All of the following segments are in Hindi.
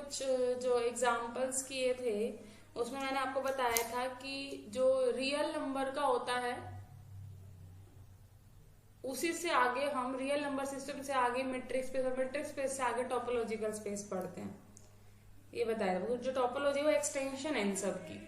कुछ जो एग्जाम्पल्स किए थे उसमें मैंने आपको बताया था कि जो रियल नंबर का होता है उसी से आगे हम रियल नंबर सिस्टम से आगे मैट्रिक्स स्पेस और मैट्रिक्स स्पेस से आगे टोपोलॉजिकल स्पेस पढ़ते हैं। ये बताया था जो टोपोलॉजी वो एक्सटेंशन है इन सब की।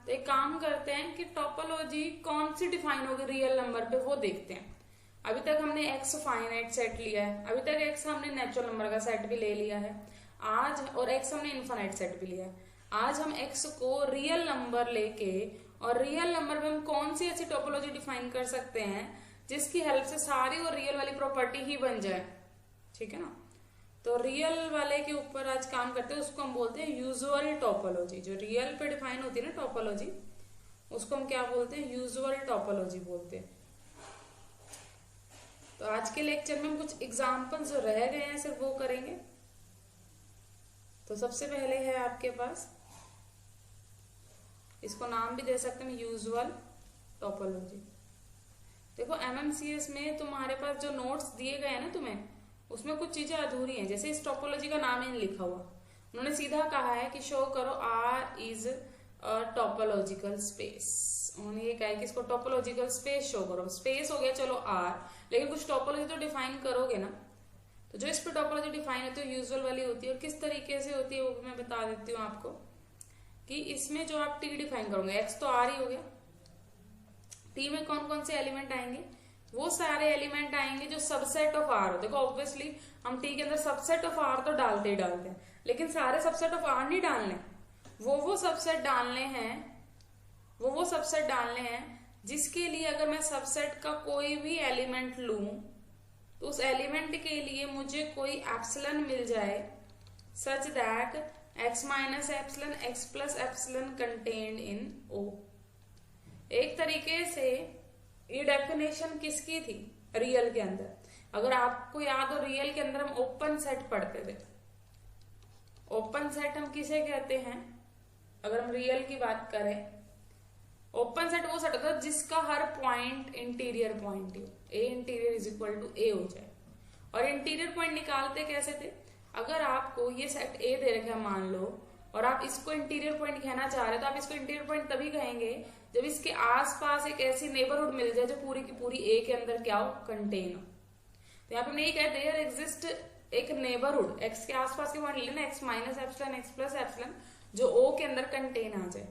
तो एक काम करते हैं कि टोपोलॉजी कौन सी डिफाइन होगी रियल नंबर पे वो देखते हैं। अभी तक हमने एक्स फाइनाइट सेट लिया है, अभी तक एक्स हमने नेचुरल नंबर का सेट भी ले लिया है आज, और एक्स हमने इनफाइनाइट सेट भी लिया है। आज हम एक्स को रियल नंबर लेके और रियल नंबर में हम कौन सी ऐसी टोपोलॉजी डिफाइन कर सकते हैं जिसकी हेल्प से सारी और रियल वाली प्रॉपर्टी ही बन जाए। ठीक है ना। तो रियल वाले के ऊपर आज काम करते हैं, उसको हम बोलते हैं यूजुअल टोपोलॉजी। जो रियल पे डिफाइन होती है ना टोपोलॉजी, उसको हम क्या बोलते हैं, यूजुअल टोपोलॉजी बोलते हैं। तो आज के लेक्चर में हम कुछ एग्जाम्पल जो रह गए हैं सिर्फ वो करेंगे। तो सबसे पहले है आपके पास, इसको नाम भी दे सकते हैं यूजुअल टोपोलॉजी। देखो एमएमसीएस में तुम्हारे पास जो नोट्स दिए गए हैं ना तुम्हें, उसमें कुछ चीजें अधूरी हैं। जैसे इस टोपोलॉजी का नाम ही नहीं लिखा हुआ, उन्होंने सीधा कहा है कि शो करो R is a topological space. उन्होंने ये कहा है कि इसको टोपोलॉजिकल स्पेस शो करो। स्पेस हो गया चलो आर, लेकिन कुछ टोपोलॉजी तो डिफाइन करोगे ना। तो जो इस पर टोपोलॉजी डिफाइन होती है यूजुअल वाली होती है, और किस तरीके से होती है वो मैं बता देती हूँ आपको। कि इसमें जो आप टी डिफाइन करोगे, एक्स तो आर ही हो गया, टी में कौन कौन से एलिमेंट आएंगे, वो सारे एलिमेंट आएंगे जो सबसेट ऑफ आर हो। देखो ऑब्वियसली हम टी के अंदर सबसेट ऑफ आर तो डालते ही डालते हैं, लेकिन सारे सबसेट ऑफ आर नहीं डालने। वो सबसेट डालने हैं, वो सबसेट डालने हैं जिसके लिए अगर मैं सबसेट का कोई भी एलिमेंट लूं तो उस एलिमेंट के लिए मुझे कोई एप्सिलॉन मिल जाए सच that x minus epsilon x plus epsilon contained in O। एक तरीके से ये डेफिनेशन किसकी थी रियल के अंदर। अगर आपको याद हो रियल के अंदर हम ओपन सेट पढ़ते थे। ओपन सेट हम किसे कहते हैं अगर हम रियल की बात करें, ओपन सेट वो सेट होता है जिसका हर पॉइंट इंटीरियर पॉइंट हो, ए इंटीरियर इज इक्वल टू ए हो जाए। और इंटीरियर पॉइंट निकालते कैसे थे, अगर आपको ये सेट ए दे रखा मान लो और आप इसको इंटीरियर पॉइंट कहना चाह रहे हो, तो आप इसको इंटीरियर पॉइंट तभी कहेंगे जब इसके आसपास एक ऐसी नेबरहुड मिल जाए जो पूरी की पूरी ए के अंदर क्या हो, कंटेन हो। तो यहाँ पे हमने ये कहा देयर एग्जिस्ट एक नेबरहुड, एक्स के आसपास के पॉइंट लेना, x minus epsilon x plus epsilon जो ओ के अंदर कंटेन आ जाए।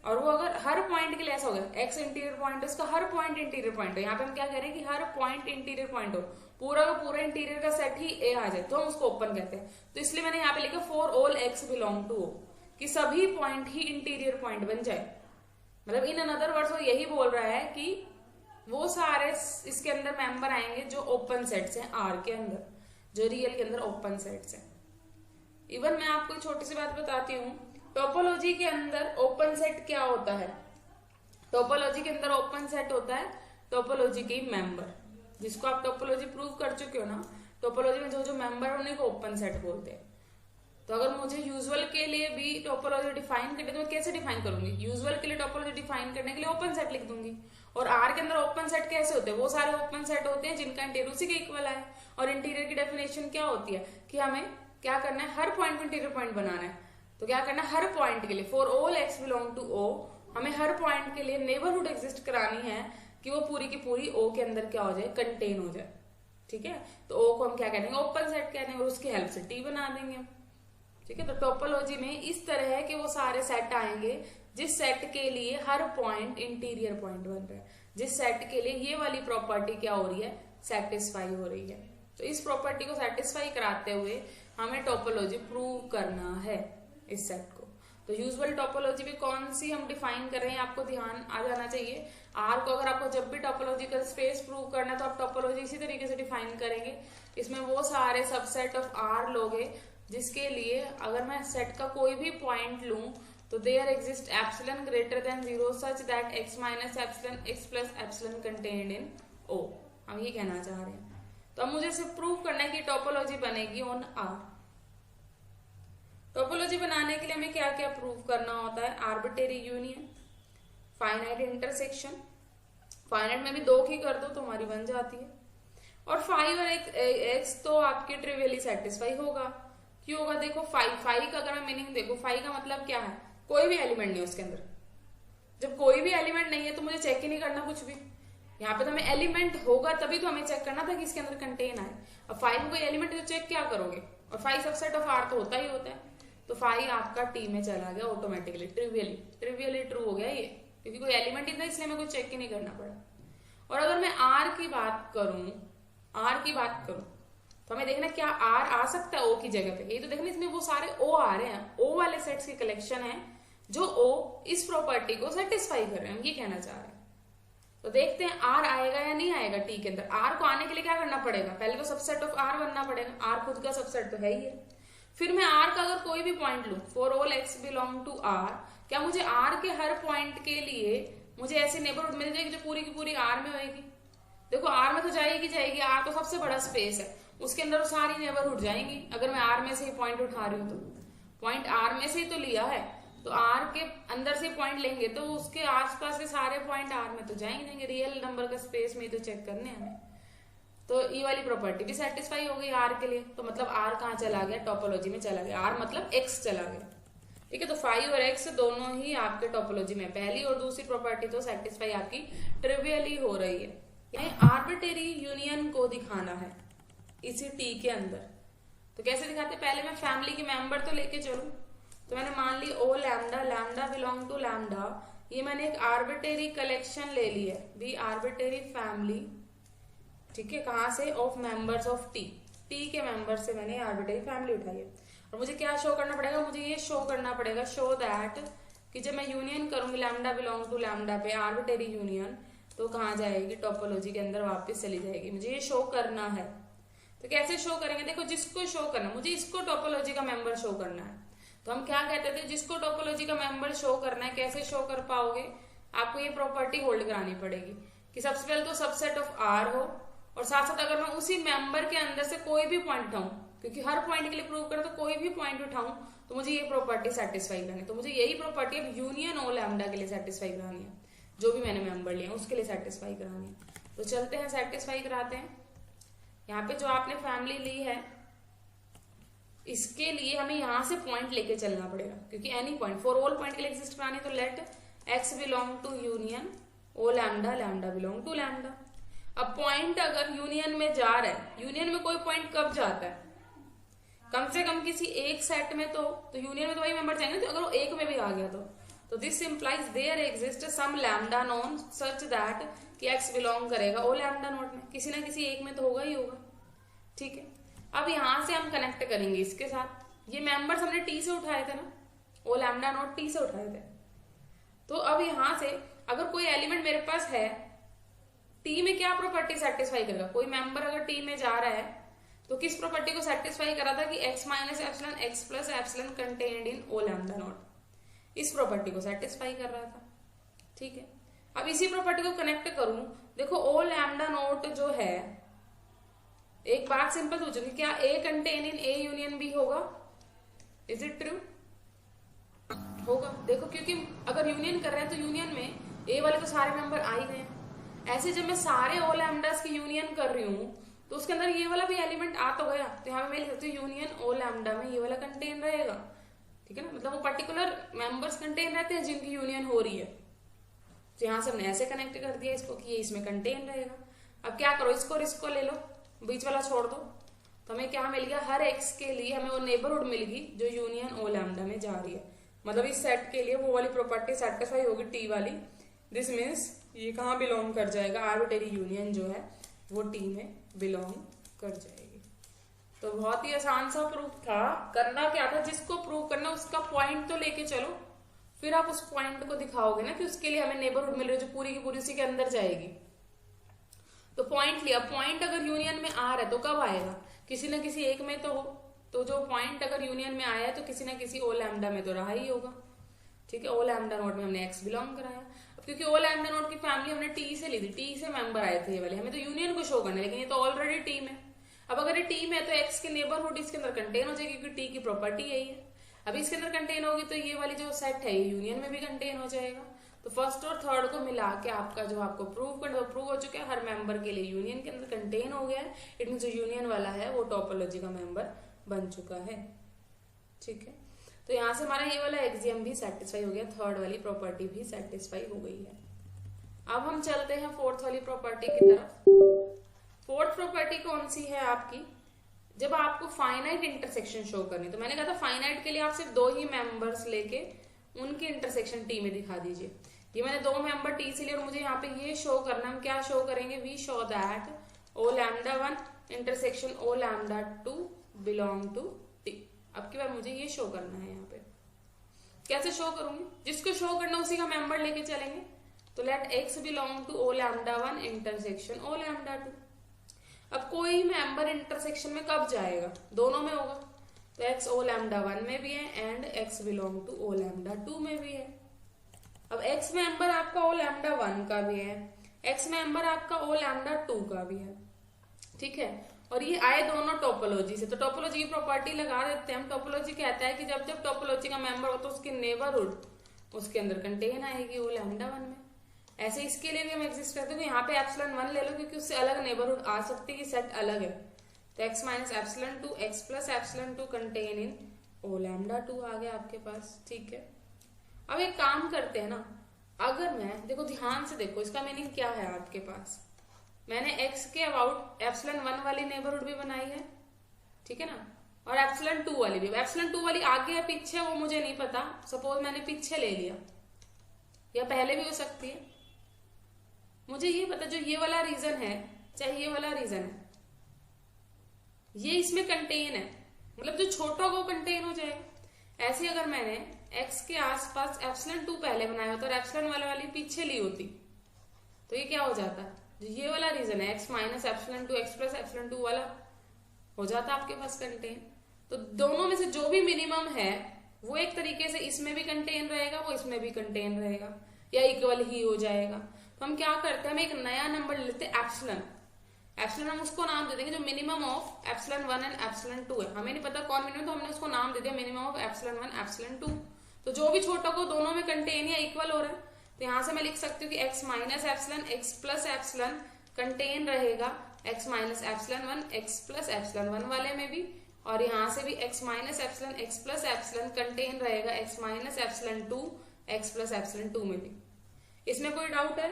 और वो अगर हर पॉइंट के लिए ऐसा होगा, एक्स इंटीरियर पॉइंट है, उसका हर पॉइंट इंटीरियर पॉइंट हो। यहाँ पे हम क्या कह रहे हैं कि हर पॉइंट इंटीरियर पॉइंट हो, पूरा का पूरा इंटीरियर का सेट ही ए आ जाए, तो हम उसको ओपन कहते हैं। तो इसलिए मैंने यहाँ पे लिखा for all X belong to O, कि सभी पॉइंट ही इंटीरियर पॉइंट बन जाए। मतलब इन अनदर वर्ड्स वो यही बोल रहा है कि वो सारे इसके अंदर मेंबर आएंगे जो ओपन सेट्स हैं आर के अंदर, जो रियल के अंदर ओपन सेट्स हैं। इवन मैं आपको छोटी सी बात बताती हूँ, टोपोलॉजी के अंदर ओपन सेट क्या होता है। टोपोलॉजी के अंदर ओपन सेट होता है टोपोलॉजी के मेंबर, जिसको आप टोपोलॉजी प्रूव कर चुके हो ना। टोपोलॉजी में जो जो मेंबर है उन्हीं को ओपन सेट बोलते हैं। तो अगर मुझे यूजुअल के लिए भी टोपोलॉजी डिफाइन करनी तो मैं कैसे डिफाइन करूंगी, यूजुअल के लिए टोपोलॉजी डिफाइन करने के लिए ओपन सेट लिख दूंगी। और आर के अंदर ओपन सेट कैसे होते हैं, वो सारे ओपन सेट होते हैं जिनका इंटीरियर उसी के इक्वल है। और इंटीरियर की डेफिनेशन क्या होती है कि हमें क्या करना है, हर पॉइंट को इंटीरियर पॉइंट बनाना है। तो क्या करना है, हर पॉइंट के लिए for all X belong to O, हमें हर पॉइंट के लिए नेबरहुड एग्जिस्ट करानी है कि वो पूरी की पूरी ओ के अंदर क्या हो जाए, कंटेन हो जाए। ठीक है, तो ओ को हम क्या कह देंगे, ओपन सेट कह देंगे, और उसकी हेल्प से टी बना देंगे। ठीक है, तो टोपोलॉजी में इस तरह के वो सारे सेट आएंगे जिस सेट के लिए हर पॉइंट इंटीरियर पॉइंट बन रहा है, जिस सेट के लिए ये वाली प्रॉपर्टी क्या हो रही है, सेटिस्फाई हो रही है। तो इस प्रॉपर्टी को सेटिस्फाई कराते हुए हमें टोपोलॉजी प्रूव करना है इस सेट को। तो यूजुअल टोपोलॉजी में कौन सी हम डिफाइन कर रहे हैं आपको ध्यान आ जाना चाहिए। आर को अगर आपको जब भी टोपोलॉजिकल स्पेस प्रूव करना है तो आप टोपोलॉजी इसी तरीके से डिफाइन करेंगे। इसमें वो सारे सबसेट ऑफ आर लोगे जिसके लिए अगर मैं सेट का कोई भी पॉइंट लूं तो there exist epsilon greater than 0 such that x minus epsilon x plus epsilon contained in O। हम ये कहना चाह रहे हैं। तो अब मुझे सिर्फ प्रूव करना है कि टोपोलॉजी बनेगी ऑन आर। टोपोलॉजी बनाने के लिए हमें क्या क्या प्रूव करना होता है, arbitrary union, finite intersection, finite में भी 2 की कर दो तो हमारी बन जाती है, और 5 और x तो आपके ट्रिवियली सेटिस्फाई होगा। क्यों होगा? देखो फाई का अगर मैं मीनिंग देखो, फाई का मतलब क्या है? कोई भी एलिमेंट नहीं है उसके अंदर। जब कोई भी एलिमेंट नहीं है तो मुझे चेक ही नहीं करना कुछ भी। यहाँ पे तो हमें एलिमेंट होगा तभी तो हमें चेक करना था कि इसके अंदर कंटेन आए। अब फाई में कोई एलिमेंट है तो चेक क्या करोगे? और फाई सबसेट ऑफ आर तो होता ही होता है। तो फाई आपका टी में चला गया ऑटोमेटिकली, ट्रिवियली ट्रू हो गया ये, क्योंकि कोई एलिमेंट ही था इसलिए हमें कोई चेक ही नहीं करना पड़ा। और अगर मैं आर की बात करूं तो हमें देखना क्या आर आ सकता है ओ की जगह पे? ये तो देखना इसमें वो सारे ओ आ रहे हैं, ओ वाले सेट्स की कलेक्शन है जो ओ इस प्रॉपर्टी को सेटिस्फाई कर रहे हैं, हम ये कहना चाह रहे हैं। तो देखते हैं आर आएगा या नहीं आएगा टी के अंदर। आर को आने के लिए क्या करना पड़ेगा? पहले तो सबसेट ऑफ आर बनना पड़ेगा, आर खुद का सबसेट तो है ही है। फिर मैं आर का अगर कोई भी पॉइंट लूं, for all X belong to R, क्या मुझे आर के हर पॉइंट के लिए मुझे ऐसी नेबरहुड मिल जाएगी जो पूरी की पूरी आर में होगी? देखो आर में तो जाएगी, आर तो सबसे बड़ा स्पेस है, उसके अंदर तो सारी नेबरहुड जाएंगी। अगर मैं आर में से ही पॉइंट उठा रही हूँ तो पॉइंट आर में से ही तो लिया है, तो आर के अंदर से पॉइंट लेंगे तो उसके आसपास के सारे पॉइंट आर में तो जाएंगे, रियल नंबर का स्पेस में ही तो चेक करने हमें। तो ये वाली प्रॉपर्टी भी सेटिस्फाई हो गई आर के लिए। तो मतलब आर कहाँ चला गया? टोपोलॉजी में चला गया। आर मतलब एक्स चला गया, ठीक है। तो फाई और एक्स दोनों ही आपके टोपोलॉजी में, पहली और दूसरी प्रॉपर्टी तो सेटिस्फाई आपकी ट्रिवियली हो रही है। आर्बिट्रेरी यूनियन को दिखाना है इसी टी के अंदर। तो कैसे दिखाते? पहले मैं फैमिली के मेंबर तो लेके चलूं। तो मैंने मान ली ओ लैम्डा बिलोंग टू लैम्डा, ये मैंने एक आर्बिट्रेरी कलेक्शन ले ली है, बी आर्बिट्रेरी फैमिली, ठीक है। कहां से? Of members of T, T के मेंबर से मैंने आर्बिट्रेरी फैमिली उठाई है। और मुझे क्या शो करना पड़ेगा? मुझे ये शो करना पड़ेगा, शो दैट कि जब मैं यूनियन करूंगी लैम्डा बिलोंग टू लैम्डा पे, आर्बिट्रेरी यूनियन, तो कहाँ जाएगी? टोपोलॉजी के अंदर वापस चली जाएगी। मुझे ये शो करना है। तो कैसे शो करेंगे? देखो जिसको शो करना, मुझे इसको टोपोलॉजी का मेंबर शो करना है। तो हम क्या कहते थे? जिसको टोपोलॉजी का मेंबर शो करना है, कैसे शो कर पाओगे? आपको ये प्रॉपर्टी होल्ड करानी पड़ेगी कि सबसे पहले तो सबसेट ऑफ आर हो, और साथ साथ अगर मैं उसी मेंबर के अंदर से कोई भी पॉइंट उठाऊं, क्योंकि हर पॉइंट के लिए प्रूव करें तो कोई भी पॉइंट उठाऊं तो मुझे ये प्रॉपर्टी सेटिस्फाई करनी है। तो मुझे यही प्रॉपर्टी अब यूनियन ओ लैम्डा के लिए सेटिस्फाई करानी है, जो भी मैंने मेंबर लिया उसके लिए सेटिस्फाई करानी है। तो चलते हैं सेटिस्फाई कराते हैं। यहाँ पे जो आपने फैमिली ली है इसके लिए हमें यहां से पॉइंट लेके चलना पड़ेगा, क्योंकि any point for all point के लिए एग्जिस्ट करानी। तो let x belong to union O lambda, lambda belong to lambda. अब पॉइंट अगर यूनियन में जा रहा है, यूनियन में कोई पॉइंट कब जाता है? कम से कम किसी एक सेट में तो यूनियन में तो वही मेंबर जाएंगे। तो अगर वो एक में भी आ गया तो this implies there exist some lambda non such that कि एक्स बिलोंग करेगा ओ लैम्डा नोट में, किसी ना किसी एक में तो होगा ही होगा, ठीक है। अब यहां से हम कनेक्ट करेंगे इसके साथ। ये मेंबर्स हमने टी से उठाए थे ना, ओ लैम्डा नोट टी से उठाए थे। तो अब यहां से अगर कोई एलिमेंट मेरे पास है टी में, क्या प्रॉपर्टी सेटिस्फाई करेगा? कोई मेंबर अगर टी में जा रहा है तो किस प्रॉपर्टी को सेटिस्फाई करा था कि x minus epsilon x plus epsilon contained in O lambda naught, इस प्रॉपर्टी को सेटिस्फाई कर रहा था, ठीक है। अब इसी प्रॉपर्टी को कनेक्ट करूं, देखो ओ लैम्डा नोट जो है, एक बात सिंपल पूछूंगी, क्या A contain in A union B होगा? Is it true? होगा। देखो क्योंकि अगर यूनियन कर रहे हैं तो यूनियन में ए वाले तो सारे मेंबर आ ही गए। ऐसे जब मैं सारे ओ लैम्डास की यूनियन कर रही हूं तो उसके अंदर ये वाला भी एलिमेंट आ तो गया। तो यहाँ पे मैं लिख सकती हूँ यूनियन ओ लैम्डा में ये वाला कंटेन रहेगा, ठीक है ना। मतलब वो पर्टिकुलर मेंबर्स कंटेन रहते हैं जिनकी यूनियन हो रही है। तो यहाँ से हमने ऐसे कनेक्ट कर दिया इसको कि ये इसमें कंटेन रहेगा। अब क्या करो, इसको और इसको ले लो, बीच वाला छोड़ दो, तो हमें क्या मिल गया? हर एक्स के लिए हमें वो नेबरहुड मिल गई जो यूनियन ओ लैम्डा में जा रही है। मतलब इस सेट के लिए वो वाली प्रॉपर्टी सेटिस्फाई होगी टी वाली। दिस मीन्स ये कहाँ बिलोंग कर जाएगा? आर्बिट्रेरी यूनियन जो है वो टी में बिलोंग कर जाएगी। तो बहुत ही आसान सा प्रूफ था। करना क्या था? जिसको प्रूव करना उसका पॉइंट तो लेके चलो, फिर आप उस पॉइंट को दिखाओगे ना कि उसके लिए हमें नेबरहुड मिल रही है जो पूरी की पूरी उसी के अंदर जाएगी। तो पॉइंट लिया, पॉइंट अगर यूनियन में आ रहा है तो कब आएगा? किसी ना किसी एक में तो हो। तो जो पॉइंट अगर यूनियन में आया है तो किसी ना किसी ओ लैम्डा में तो रहा ही होगा, ठीक है। ओ लैम्डा नोट में हमने एक्स बिलोंग कराया। अब क्योंकि ओ लैम्डा नोट की फैमिली हमने टी से ली थी, टी से मेंबर आए थे ये वाले, हमें तो यूनियन को शो करना है, लेकिन ये तो ऑलरेडी टी में। अब अगर ये टी में है तो एक्स के नेबरहुड इसके अंदर कंटेन हो जाएगी, क्योंकि टी की प्रॉपर्टी यही है। अब इसके अंदर कंटेन होगी तो ये वाली जो सेट है ये यूनियन में भी कंटेन हो जाएगा। तो फर्स्ट और थर्ड को मिला के आपका जो आपको प्रूव करना वो प्रूव हो चुका है। हर मेंबर के लिए यूनियन के अंदर कंटेन हो गया है। इट मीन जो यूनियन वाला है वो टोपोलॉजी का मेंबर बन चुका है। ठीक है, तो यहाँ से हमारा ये वाला एक्सियम भी सेटिस्फाई हो गया, थर्ड वाली प्रॉपर्टी भी सेटिस्फाई हो गई है। अब हम चलते हैं फोर्थ वाली प्रॉपर्टी की तरफ। फोर्थ प्रॉपर्टी कौन सी है आपकी, जब आपको फाइनाइट इंटरसेक्शन शो करनी, तो मैंने कहा था फाइनाइट के लिए आप सिर्फ दो ही मेंबर्स लेके उनकी इंटरसेक्शन टी में दिखा दीजिए। ये मैंने दो मेंबर टी से लिए और मुझे यहाँ पे ये शो करना, हम क्या शो करेंगे, we show that O lambda 1 intersection O lambda 2 belong to T. अब की बार मुझे ये शो करना है। यहाँ पे कैसे शो करूंगी, जिसको शो करना उसी का मेंबर लेके चलेंगे। तो let x belong to O lambda 1 intersection O lambda 2। अब कोई मेंबर इंटरसेक्शन में कब जाएगा, दोनों में होगा, तो एक्स ओ लैम्डा 1 में भी है and X belong to O lambda 2 में भी है। अब एक्स मेंबर आपका ओ लैम्डा 1 का भी है, एक्स मेंबर आपका ओ लैम्डा 2 का भी है, ठीक है। और ये आए दोनों टोपोलॉजी से, तो टोपोलॉजी की प्रॉपर्टी लगा देते हैं हम। टोपोलॉजी कहता है कि जब जब टोपोलॉजी का मेंबर हो तो उसकी नेबरहुड उसके अंदर कंटेन आएगी ओ लैम्डा 1 में। ऐसे इसके लिए भी हम एग्जिस्ट करते हैं, तो यहाँ पे एप्सिलॉन 1 ले लो क्योंकि उससे अलग नेबरहुड आ सकती है, सेट अलग है। तो x minus epsilon 2 x plus epsilon 2 contain in O lambda 2 आ गया आपके पास, ठीक है। अब एक काम करते हैं ना, अगर मैं देखो ध्यान से देखो इसका मीनिंग क्या है आपके पास, मैंने x के अबाउट एप्सिलॉन 1 वाली नेबरहुड भी बनाई है, ठीक है ना, और एप्सिलॉन 2 वाली भी। एप्सिलॉन 2 वाली आगे या पीछे वो मुझे नहीं पता, सपोज मैंने पीछे ले लिया या पहले भी हो सकती है, मुझे ये पता जो ये वाला रीजन है, चाहे ये वाला रीजन है, ये इसमें कंटेन है, मतलब जो छोटा वो कंटेन हो जाएगा। ऐसे अगर मैंने x के आसपास एप्सिलॉन 2 पहले बनाया होता और एप्सिलॉन वाली पीछे ली होती, तो ये क्या हो जाता, जो ये वाला रीजन है x minus epsilon 2 x plus epsilon 2 वाला हो जाता आपके पास कंटेन। तो दोनों में से जो भी मिनिमम है वो एक तरीके से इसमें भी कंटेन रहेगा, वो इसमें भी कंटेन रहेगा, या इक्वल ही हो जाएगा। तो हम क्या करते हैं, हम एक नया नंबर लेते हैं एप्सिलॉन। एप्सिलॉन हम उसको नाम दे देंगे जो minimum of epsilon 1 and epsilon 2 है। हमें नहीं पता कौन मिनिमम, तो हमने उसको नाम दे दिया मिनिमम ऑफ एप्सिलॉन 1 एप्सिलॉन 2। तो जो भी छोटा को दोनों में कंटेन या इक्वल हो रहा है, तो यहां से मैं लिख सकती हूँ कि x minus epsilon x plus epsilon contain रहेगा x minus epsilon 1 x plus epsilon 1 वाले में भी, और यहाँ से भी x minus epsilon x plus epsilon contain रहेगा x minus epsilon 2 x plus epsilon 2 में भी। इसमें कोई डाउट है?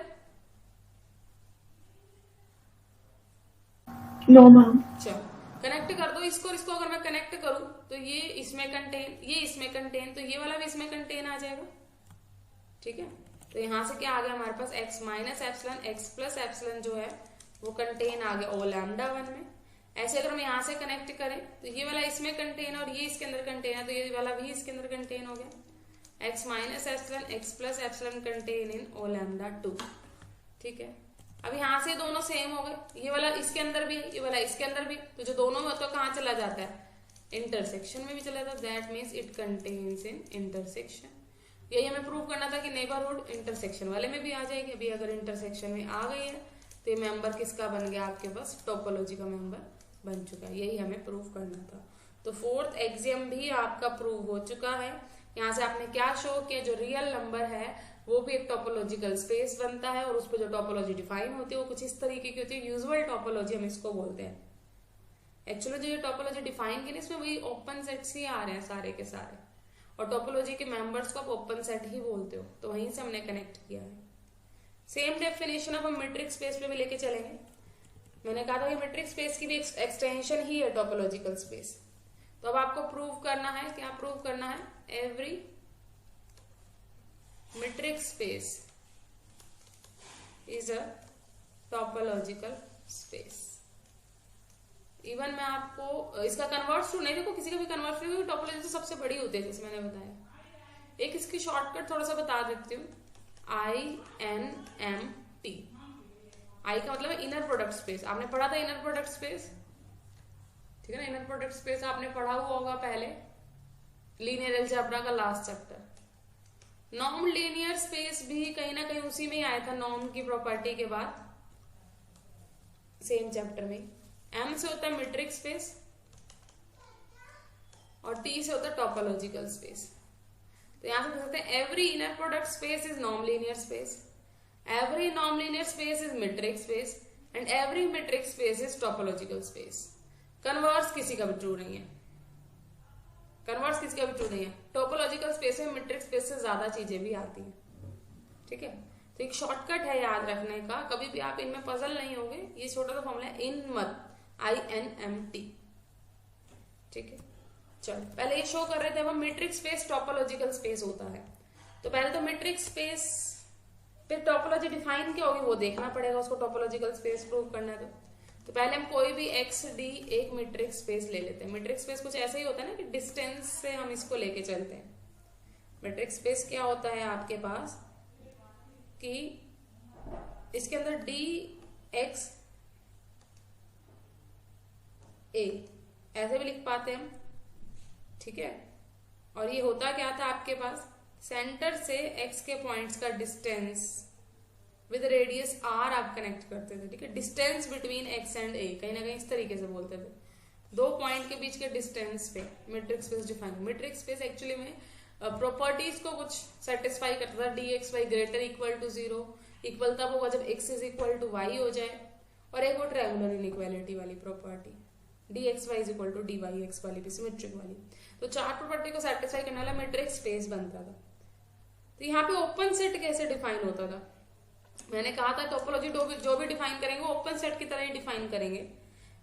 No ma'am. चलो कनेक्ट कर दो इसको और इसको। अगर मैं कनेक्ट करूं तो ये इसमें कंटेन, ये इसमें कंटेन, तो ये वाला भी इसमें कंटेन आ जाएगा, ठीक है। तो यहां से क्या आ गया हमारे पास, x minus epsilon x plus epsilon जो है वो कंटेन आ गया ओ लैम्डा 1 में। ऐसे अगर हम यहाँ से कनेक्ट करें तो ये वाला इसमें कंटेन और ये इसके अंदर कंटेन है, तो ये वाला भी इसके अंदर कंटेन हो गया x minus epsilon x plus epsilon contain in O lambda 2, ठीक है। अब यहाँ से दोनों सेम हो गए, ये वाला इसके अंदर भी है, ये वाला इसके अंदर भी, तो जो दोनों में तो कहाँ चला जाता है, इंटरसेक्शन में भी चला जाता है। That means it contains in intersection. यही हमें प्रूव करना था कि नेबरहुड इंटरसेक्शन वाले में भी आ जाएगी। अभी अगर इंटरसेक्शन में आ गई है तो ये मेंबर किसका बन गया आपके पास, टोपोलॉजी का मेंबर बन चुका है। यही हमें प्रूव करना था। तो फोर्थ एक्सियम भी आपका प्रूव हो चुका है। यहाँ से आपने क्या शो किया, जो रियल नंबर है वो भी एक टोपोलॉजिकल स्पेस बनता है, और उस पर जो टोपोलॉजी डिफाइन होती है वो कुछ इस तरीके की होती है, यूजुअल टोपोलॉजी हम इसको बोलते हैं। एक्चुअली जो ये टोपोलॉजी डिफाइन की, इसमें वही ओपन सेट्स ही आ रहे हैं सारे के सारे, और टोपोलॉजी के मेंबर्स को आप ओपन सेट ही बोलते हो, तो वहीं से हमने कनेक्ट किया है। सेम डेफिनेशन अब हम मीट्रिक स्पेस पे भी लेके चलेंगे। मैंने कहा था कि मीट्रिक स्पेस की भी एक्सटेंशन ही है टोपोलॉजिकल स्पेस। तो अब आपको प्रूव करना है, क्या प्रूव करना है, every metric space is a topological space। Even मैं आपको इसका कन्वर्ट नहीं, देखो किसी का भी कन्वर्ट नहीं, टोपोलॉजी तो सबसे बड़ी होती है जैसे मैंने बताया। एक इसकी शॉर्टकट थोड़ा सा बता देती हूँ, INMT। आई का मतलब है इनर प्रोडक्ट स्पेस। आपने पढ़ा था इनर प्रोडक्ट स्पेस, ठीक है ना। इनर प्रोडक्ट स्पेस आपने पढ़ा हुआ होगा पहले, लीनियर अलजेब्रा का last chapter. Norm linear space भी कहीं ना कहीं उसी में ही आया था, नॉर्म की प्रॉपर्टी के बाद, सेम चैप्टर में। M से होता है मीट्रिक स्पेस और T से होता है टोपोलॉजिकल स्पेस। तो यहां से देख सकते हैं every inner product space is norm linear space, every norm linear space is metric space, and every metric space is topological space. Converse किसी का भी ट्रू नहीं है, कन्वर्स किसका भी ट्रू नहीं है। टोपोलॉजिकल स्पेस में मीट्रिक स्पेस से ज्यादा चीजें भी आती हैं, ठीक है। तो एक शॉर्टकट है याद रखने का, कभी भी आप इनमें पजल नहीं होगे। ये छोटा सा फॉर्मूला है INMT, INMT, ठीक है। चलो पहले ये शो कर रहे थे हम मीट्रिक स्पेस टोपोलॉजिकल स्पेस होता है। तो पहले तो मीट्रिक स्पेस फिर टोपोलॉजी डिफाइन क्या होगी वो देखना पड़ेगा, उसको टोपोलॉजिकल स्पेस प्रूव करना है तो पहले हम कोई भी XD एक मीट्रिक स्पेस ले लेते हैं। मीट्रिक स्पेस कुछ ऐसा ही होता है ना कि डिस्टेंस से हम इसको लेके चलते हैं। मीट्रिक स्पेस क्या होता है आपके पास कि इसके अंदर DX A ऐसे भी लिख पाते हैं हम, ठीक है। और ये होता क्या था आपके पास, सेंटर से X के पॉइंट्स का डिस्टेंस विद रेडियस R आप कनेक्ट करते थे, ठीक है। Distance between X and A, कहीं ना कहीं इस तरीके से बोलते थे, दो पॉइंट के बीच के डिस्टेंस पे metric space define. Metric space actually में प्रॉपर्टीज को कुछ सेटिस्फाई करता था। DXY greater equal to 0 equal तब होगा जब X is equal to Y हो जाए, और एक वो ट्रायंगुलर इनइक्वालिटी वाली property DXY is equal to DYX वाली भी सिमेट्रिक वाली। तो चार प्रॉपर्टी को सेटिस्फाई करने वाला मीट्रिक स्पेस बनता था। तो यहाँ पे ओपन सेट कैसे डिफाइन होता था, मैंने कहा था टोपोलॉजी जो भी डिफाइन करेंगे वो ओपन सेट की तरह ही डिफाइन करेंगे।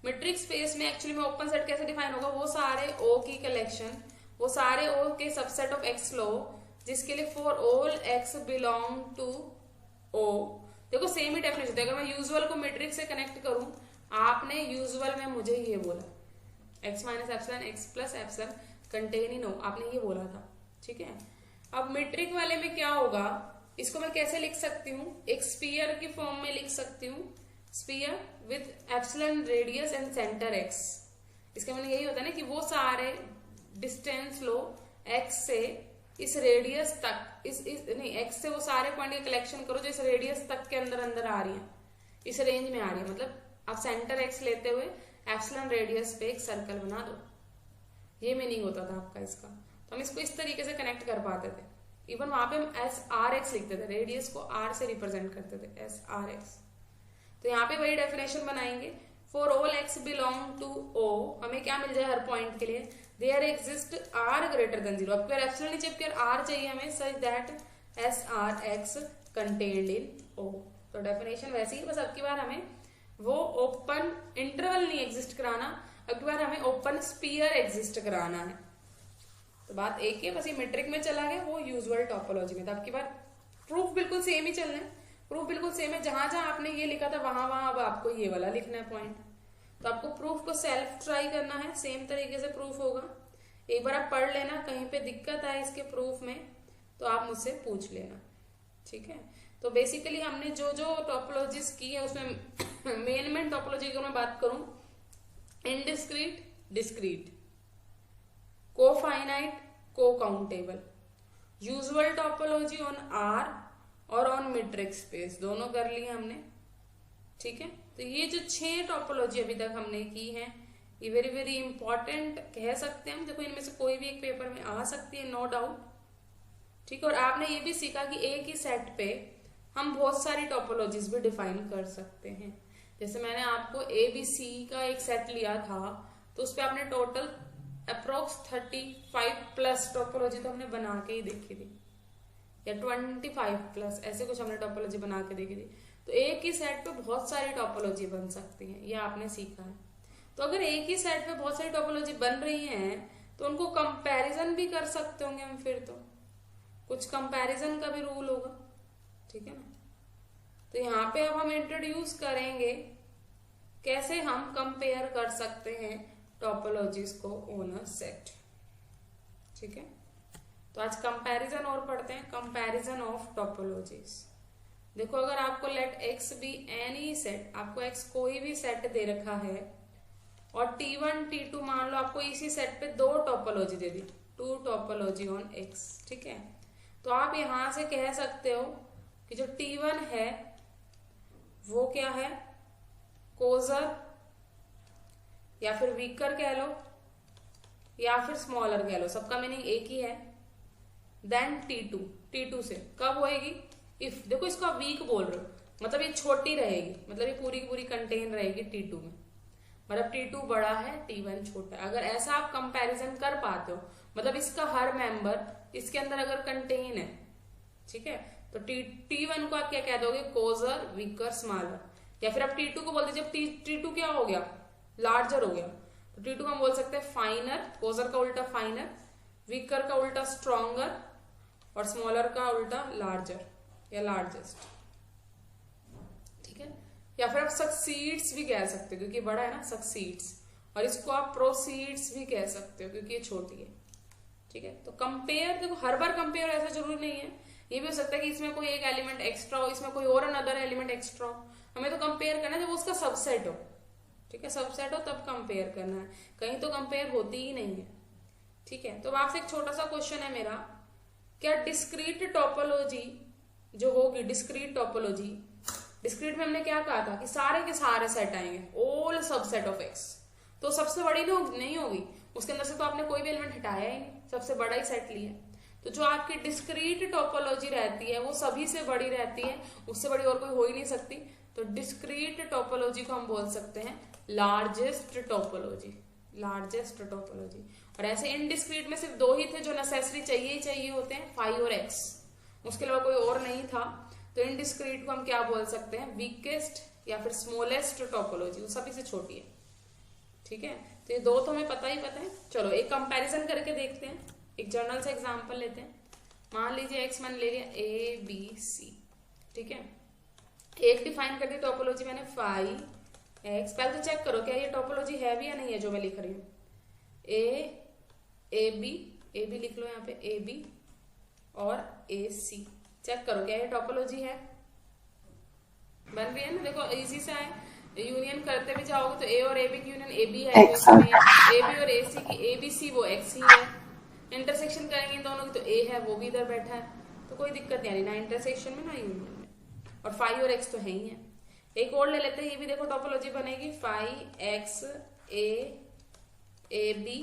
मीट्रिक स्पेस में एक्चुअली में ओपन सेट कैसे डिफाइन होगा, वो सारे O की कलेक्शन, वो सारे O के सबसेट ऑफ X लो जिसके लिए for all X belong to O। देखो सेम ही डेफिनेशन होता है। अगर मैं यूजुअल को मीट्रिक से कनेक्ट करूं, आपने यूजुअल में मुझे ये बोला X minus epsilon X plus epsilon contain in O, आपने ये बोला था, ठीक है। अब मीट्रिक वाले में क्या होगा, इसको मैं कैसे लिख सकती हूँ, एक स्फीयर की फॉर्म में लिख सकती हूँ, sphere with epsilon radius and centre X। इसका मतलब यही होता है ना कि वो सारे डिस्टेंस लो X से इस रेडियस तक, नहीं X से वो सारे पॉइंट का कलेक्शन करो जो इस रेडियस तक के अंदर अंदर आ रही है, इस रेंज में आ रही है। मतलब आप सेंटर X लेते हुए एप्सिलॉन रेडियस पे एक सर्कल बना दो, ये मीनिंग होता था आपका इसका। तो हम इसको इस तरीके से कनेक्ट कर पाते थे। इवन वहां पे हम SRX लिखते थे, रेडियस को R से रिप्रेजेंट करते थे, SRX। तो यहाँ पे वही डेफिनेशन बनाएंगे, for all X belong to O, हमें क्या मिल जाए हर पॉइंट के लिए, there exist R greater than 0। अब एप्सिलॉन नहीं चाहिए, R चाहिए हमें, such that SRX contained in O। तो डेफिनेशन वैसी ही, बस अब की बार हमें वो ओपन इंटरवल नहीं एग्जिस्ट कराना, अब की बार हमें ओपन स्फीयर एग्जिस्ट कराना है। तो बात एक है, बस ये मीट्रिक में चला गया, वो यूजुअल टोपोलॉजी में था। अब की बार प्रूफ बिल्कुल सेम ही चलना है, प्रूफ बिल्कुल सेम है। जहां जहां आपने ये लिखा था वहां वहां अब आपको ये वाला लिखना है पॉइंट। तो आपको प्रूफ को सेल्फ ट्राई करना है, सेम तरीके से प्रूफ होगा। एक बार आप पढ़ लेना, कहीं पे दिक्कत आए इसके प्रूफ में तो आप मुझसे पूछ लेना, ठीक है। तो बेसिकली हमने जो जो टोपोलॉजीज की है उसमें मेन टोपोलॉजी की मैं बात करूं, indiscrete, discrete, cofinite, co-countable, usual topology on R और ऑन मीट्रिक स्पेस, दोनों कर लिए हमने, ठीक है। तो ये जो 6 टोपोलॉजी अभी तक हमने की है, ये वेरी वेरी इंपॉर्टेंट कह सकते हैं हम। देखो इनमें से कोई भी एक पेपर में आ सकती है, नो डाउट, ठीक है। और आपने ये भी सीखा कि एक ही सेट पे हम बहुत सारी टोपोलॉजीज भी डिफाइन कर सकते हैं। जैसे मैंने आपको ABC का एक सेट लिया था, तो उस पर आपने टोटल अप्रोक्स 35 प्लस टोपोलॉजी तो हमने बना के ही देखी थी, या 25 प्लस ऐसे कुछ हमने टोपोलॉजी बना के देखी थी। तो एक ही सेट पे बहुत सारी टोपोलॉजी बन सकती है, ये आपने सीखा है। तो अगर एक ही सेट पे बहुत सारी टोपोलॉजी बन रही हैं तो उनको कंपैरिजन भी कर सकते होंगे हम, फिर तो कुछ कंपैरिजन का भी रूल होगा, ठीक है ना। तो यहाँ पे अब हम इंट्रोड्यूस करेंगे कैसे हम कंपेयर कर सकते हैं टोपोलॉजीज को ऑन अ सेट, ठीक है। तो आज कंपैरिजन और पढ़ते हैं, कंपैरिजन ऑफ टोपोलॉजीज। देखो अगर आपको let X be any set, आपको X कोई भी सेट दे रखा है और T1 T2 मान लो आपको इसी सेट पे 2 topology they the, 2 topology on X, ठीक है। तो आप यहां से कह सकते हो कि जो T1 है वो क्या है, कोजर या फिर वीकर कह लो या फिर स्मॉलर कह लो, सबका मीनिंग एक ही है। देन T2 से कब होएगी, इफ, देखो इसको आप वीक बोल रहे हो, मतलब ये छोटी रहेगी, मतलब ये पूरी की पूरी कंटेन रहेगी T2 में। मतलब T2 बड़ा है T1 छोटा है। अगर ऐसा आप कंपैरिजन कर पाते हो, मतलब इसका हर मेंबर इसके अंदर अगर कंटेन है, ठीक है, तो T1 को आप क्या कह दोगे, कोजर, वीकर, स्मॉलर। या फिर आप T2 को बोल दीजिए, जब T2 क्या हो गया, लार्जर हो गया, तो T2 को हम बोल सकते हैं फाइनर, कोजर का उल्टा फाइनर, वीकर का उल्टा स्ट्रॉन्गर, और स्मॉलर का उल्टा लार्जर या लार्जेस्ट, ठीक है। या फिर आप सक्सीड्स भी कह सकते हो क्योंकि बड़ा है ना, सक्सीड्स। और इसको आप प्रोसीड्स भी कह सकते हो क्योंकि ये छोटी है, ठीक है। तो कंपेयर, देखो हर बार कंपेयर ऐसा जरूरी नहीं है, ये भी हो सकता है कि इसमें कोई एक एलिमेंट एक्स्ट्रा हो, इसमें कोई और अनदर एलिमेंट एक्स्ट्रा हो। हमें तो कंपेयर करना है जब उसका सबसेट हो, ठीक है, सबसेट हो तब कंपेयर करना है, कहीं तो कंपेयर होती ही नहीं है, ठीक है। तो आपसे एक छोटा सा क्वेश्चन है मेरा, क्या डिस्क्रीट टोपोलॉजी जो होगी, डिस्क्रीट टोपोलॉजी, डिस्क्रीट में हमने क्या कहा था कि सारे के सारे सेट आएंगे, ऑल सबसेट ऑफ एक्स, तो सबसे बड़ी नहीं होगी, उसके अंदर से तो आपने कोई भी एलिमेंट हटाया ही नहीं, सबसे बड़ा ही सेट लिया। तो जो आपकी डिस्क्रीट टोपोलॉजी रहती है वो सभी से बड़ी रहती है, उससे बड़ी और कोई हो ही नहीं सकती। तो डिस्क्रीट टोपोलॉजी को हम बोल सकते हैं लार्जेस्ट टोपोलॉजी, लार्जेस्ट टोपोलॉजी। और ऐसे इनडिस्क्रीट में सिर्फ दो ही थे जो नेसेसरी चाहिए ही चाहिए होते हैं, फाई और एक्स, उसके अलावा कोई और नहीं था। तो इनडिस्क्रीट को हम क्या बोल सकते हैं, वीकेस्ट या फिर स्मॉलेस्ट टोपोलॉजी, वो सभी से छोटी है, ठीक है। तो ये दो तो हमें पता ही पता है। चलो एक कंपैरिजन करके देखते हैं, एक जर्नल से एग्जांपल लेते हैं। मान लीजिए एक्स मैंने ले लिया ए बी सी, ठीक है, एक डिफाइन कर दी टोपोलॉजी मैंने फाई एक्स। पहले तो चेक करो क्या ये टोपोलॉजी है भी या नहीं है जो मैं लिख रही हूँ, ए बी लिख लो यहाँ पे, ए बी और ए सी, चेक करो क्या ये टोपोलॉजी है, बन रही है ना। देखो इजी से है, यूनियन करते भी जाओगे तो ए और ए बी की यूनियन ए बी है, ए बी और ए सी की ए बी सी वो एक्स ही है। इंटरसेक्शन करेंगे इन दोनों की तो ए है वो भी इधर बैठा है, तो कोई दिक्कत नहीं आ रही ना इंटरसेक्शन में ना यूनियन में। और फाई और एक्स तो है ही है। एक और ले लेते हैं, ये भी देखो टोपोलॉजी बनेगी phi X A B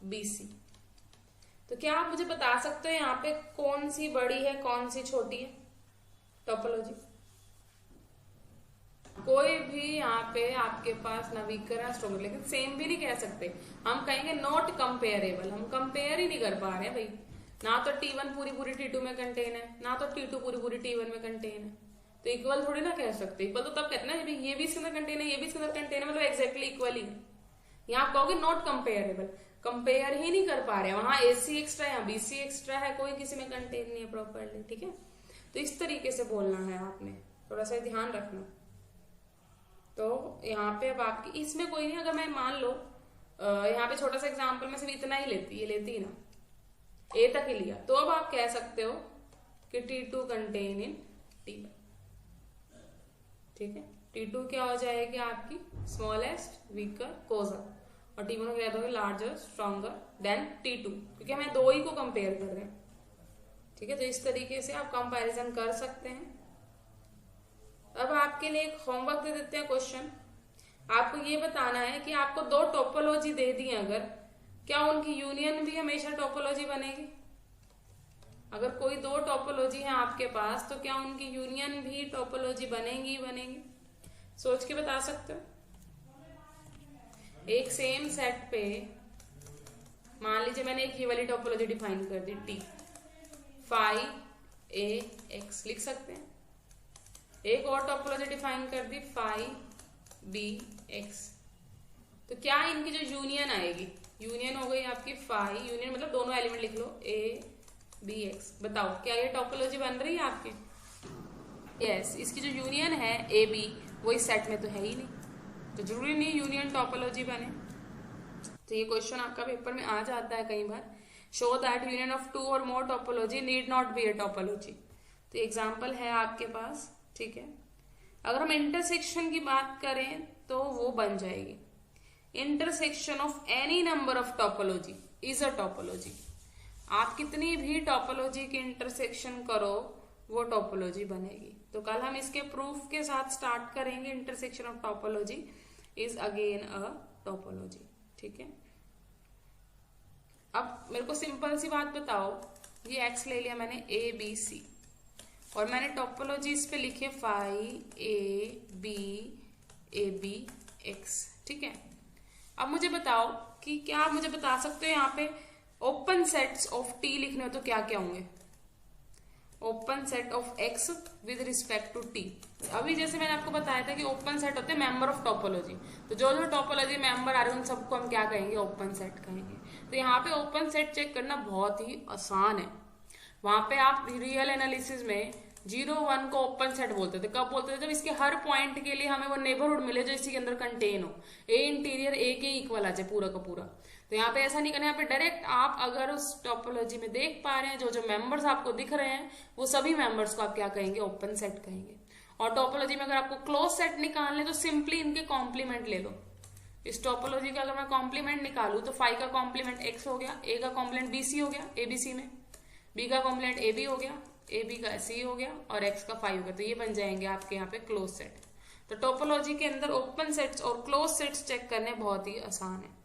B C. तो क्या आप मुझे बता सकते हो यहाँ पे कौन सी बड़ी है कौन सी छोटी है टोपोलॉजी? कोई भी यहाँ पे आपके पास ना वीकर है स्ट्रॉन्गर, लेकिन सेम भी नहीं कह सकते, हम कहेंगे नॉट कंपेयरेबल, हम कंपेयर ही नहीं कर पा रहे हैं भाई। ना तो T1 पूरी T2 में कंटेन है, ना तो T2 पूरी T1 में कंटेन है, तो इक्वल थोड़ी ना कह सकते। इक्वल तो तब कहते हैं ना ये भी इसके अंदर कंटेन है, ये भी इसके अंदर कंटेन है, मतलब एक्जैक्टली इक्वल ही। यहाँ आप कहोगे नॉट कंपेयरेबल, कंपेयर ही नहीं कर पा रहे हैं, वहां AC एक्स्ट्रा है, यहाँ BC एक्स्ट्रा है, कोई किसी में कंटेन नहीं है प्रॉपरली, ठीक है। तो इस तरीके से बोलना है आपने, थोड़ा सा ध्यान रखना। तो यहाँ पे अब आपकी इसमें कोई नहीं, अगर मैं मान लो यहाँ पे छोटा सा एग्जांपल में सिर्फ इतना ही लेती, ये लेती ना ए तक ही लिया, तो अब आप कह सकते हो कि T2 कंटेन इन T1, ठीक है। T2 क्या हो जाएगी आपकी स्मॉलेस्ट वीकर कोजर, और T1 को कह दोगे लार्जर स्ट्रॉन्गर देन T2, क्योंकि हमें दो ही को कंपेयर कर रहे हैं, ठीक है। तो इस तरीके से आप कंपैरिजन कर सकते हैं। अब आपके लिए एक होमवर्क दे देते हैं क्वेश्चन, आपको ये बताना है कि आपको दो टोपोलॉजी दे दी अगर, क्या उनकी यूनियन भी हमेशा टोपोलॉजी बनेगी? अगर कोई दो टोपोलॉजी है आपके पास तो क्या उनकी यूनियन भी टोपोलॉजी बनेगी? सोच के बता सकते हो। एक सेम सेट पे मान लीजिए मैंने एक ये वाली टोपोलॉजी डिफाइन कर दी T फाई ए एक्स, लिख सकते हैं। एक और टोपोलॉजी डिफाइन कर दी फाई बी एक्स, तो क्या इनकी जो यूनियन आएगी, यूनियन हो गई आपकी फाई, यूनियन मतलब दोनों एलिमेंट लिख लो ए बी एक्स, बताओ क्या ये टोपोलॉजी बन रही है आपकी? यस, इसकी जो यूनियन है ए बी वो इस सेट में तो है ही नहीं, तो जरूरी नहीं यूनियन टोपोलॉजी बने। तो ये क्वेश्चन आपका पेपर में आ जाता है कई बार, show that union of two or more topology need not be a topology. तो एग्जाम्पल है आपके पास, ठीक है। अगर हम इंटरसेक्शन की बात करें तो वो बन जाएगी intersection of any number of topology is a topology. आप कितनी भी टोपोलॉजी की इंटरसेक्शन करो वो टोपोलॉजी बनेगी। तो कल हम इसके प्रूफ के साथ स्टार्ट करेंगे, intersection of topology is again a topology, ठीक है। अब मेरे को सिंपल सी बात बताओ, ये एक्स ले लिया मैंने ए बी सी, और मैंने टोपोलॉजी इस पे लिखे फाई ए बी एक्स, ठीक है। अब मुझे बताओ कि क्या आप मुझे बता सकते हो यहाँ पे ओपन सेट्स ऑफ टी लिखने हो तो क्या क्या होंगे? Open set of X with respect to T. अभी जैसे मैंने आपको बताया था कि ओपन सेट होते हैं मेंबर ऑफ टोपोलॉजी, तो जो जो टोपोलॉजी मेंबर आ रहे हैं उन सबको हम क्या कहेंगे? ओपन सेट कहेंगे। तो यहाँ पे ओपन सेट चेक करना बहुत ही आसान है। वहां पे आप रियल एनालिसिस में 0, 1 को ओपन सेट बोलते थे। कब बोलते थे? जब इसके हर पॉइंट के लिए हमें वो नेबरहुड मिले जो इसी के अंदर कंटेन हो, ए इंटीरियर ए के इक्वल आ जाए पूरा का पूरा। तो यहाँ पे ऐसा नहीं करना, यहाँ पे डायरेक्ट आप अगर उस टोपोलॉजी में देख पा रहे हैं जो जो मेंबर्स आपको दिख रहे हैं वो सभी मेंबर्स को आप क्या कहेंगे? ओपन सेट कहेंगे। और टोपोलॉजी में अगर आपको क्लोज सेट निकालने तो सिंपली इनके कॉम्प्लीमेंट ले लो। इस टोपोलॉजी का अगर मैं कॉम्प्लीमेंट निकालू तो फाइव का कॉम्प्लीमेंट एक्स हो गया, ए का कॉम्प्लीमेंट बीसी हो गया एबीसी में, बी का कॉम्प्लीमेंट ए बी हो गया, ए बी का सी हो गया और एक्स का 5 हो गया। तो ये बन जाएंगे आपके यहाँ पे क्लोज सेट। तो टोपोलॉजी के अंदर ओपन सेट्स और क्लोज सेट्स चेक करने बहुत ही आसान है।